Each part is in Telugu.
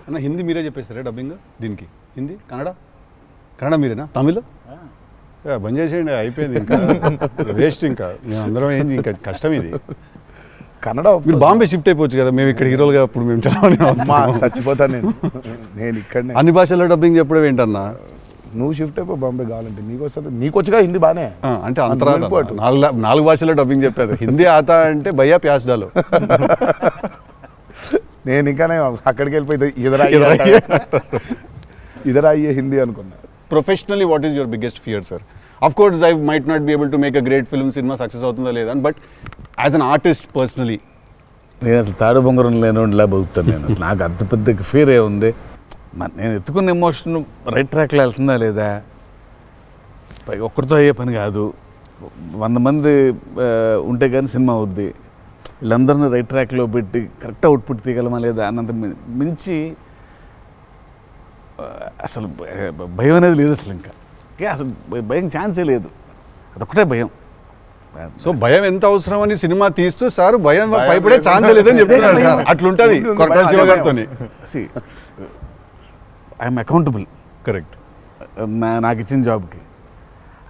అన్న హిందీ మీరే చెప్పేస్తారా డబ్బింగ్ దీనికి? హిందీ, కన్నడ మీరేనా? తమిళ్ బంద్ చేసేయండి, అయిపోయింది. ఇంకా వేస్ట్, ఇంకా మేము అందరం ఏంది, ఇంకా కష్టం ఇది. కన్నడ మీరు బాంబే షిఫ్ట్ అయిపోవచ్చు కదా, మేము ఇక్కడ హీరోలుగా అప్పుడు మేము చచ్చిపోతాను నేను ఇక్కడనే. అన్ని భాషల్లో డబ్బింగ్ చెప్పడం ఏంటన్నా? నువ్వు షిఫ్ట్ అయిపో బాంబే కావాలంటే, నీకు వస్తుంది, నీకు వచ్చుగా హిందీ బానే. అంటే అంతరా 4 భాషల్లో డబ్బింగ్ చెప్పారు. హిందీ ఆతా అంటే భయ్యా ప్యాస్ డాలో. నేను ఇంకానే అక్కడికి వెళ్ళిపోయి ఇదరా అయ్యే హిందీ అనుకున్నా. Professionally, what is your biggest fear, sir? Of course, I might not be able to make a great film, cinema success అవుతుందా లేదా, but as an artist personally. నేను అసలు తాడు బొంగరం లేనిలా బతుకుతాను నేను. నాకు అంత పెద్ద ఫీర్ ఏ ఉంది. నేను ఎత్తుకున్న ఎమోషన్ రైట్ ట్రాక్లో వెళ్తుందా లేదా, పైగా ఒక్కరితో అయ్యే పని కాదు. 100 మంది ఉంటే కానీ సినిమా అవుద్ది. వీళ్ళందరినీ రైట్ ట్రాక్లో పెట్టి కరెక్ట్ అవుట్పుట్ తీయగలమా లేదా అన్నంత మించి అసలు భయం అనేది లేదు అసలు. ఇంకా అసలు భయం ఛాన్సే లేదు, అదొక్కటే భయం. సో భయం ఎంత అవసరం అని సినిమా తీస్తూ సార్ భయం భయపడే ఛాన్సే లేదని చెప్తున్నారు సార్. అట్లుంటుంది కొరటాల శివ గారితో. I'm accountable. కరెక్ట్. నాకు ఇచ్చిన జాబ్కి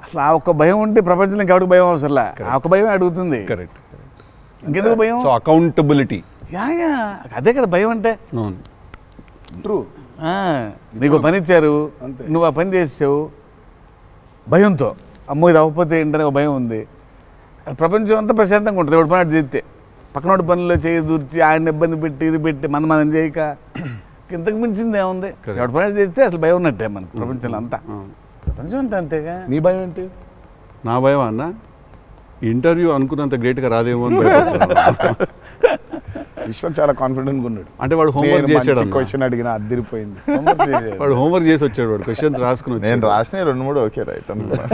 అసలు ఆ ఒక్క భయం ఉంటే ప్రపంచంలో ఇంకెవరికి భయం అవసరంలా. ఆ ఒక్క భయం అడుగుతుంది. కరెక్ట్. ఇంకెందుకు భయం? So accountability. అదే కదా భయం అంటే. ట్రూ. నీకు పని ఇచ్చారు, నువ్వు ఆ పని చేసావు భయంతో, అమ్మో ఇది అవ్వకపోతే ఏంటనే ఒక భయం ఉంది. ప్రపంచం అంతా ప్రశాంతంగా ఉంటుంది ఎవరి పని అటు చేస్తే. పక్కనోటి పనుల్లో చేయి దూర్చి ఆయన ఇబ్బంది పెట్టి ఇది పెట్టి మనం చేయక ఇంతకు మించింది ఏముంది? ఎవరి పని అటు చేస్తే అసలు భయం ఉన్నట్టే మనకు ప్రపంచంలో అంతా. ప్రపంచం అంతా అంతేగా. నీ భయం ఏంటి? నా భయం అన్న ఇంటర్వ్యూ అనుకున్నంత గ్రేట్గా రాదేమో అని. విశ్వం చాలా కాన్ఫిడెంట్గా ఉన్నాడు. అంటే వాడు హోంవర్క్ చేసాడు. క్వశ్చన్ అడిగినా అదిరిపోయింది. వాడు హోంవర్క్ చేసి వచ్చాడు. వాడు క్వశ్చన్స్ రాసుకుని. నేను రాసిన 2-3 ఓకే రైట్ అనుకున్నా.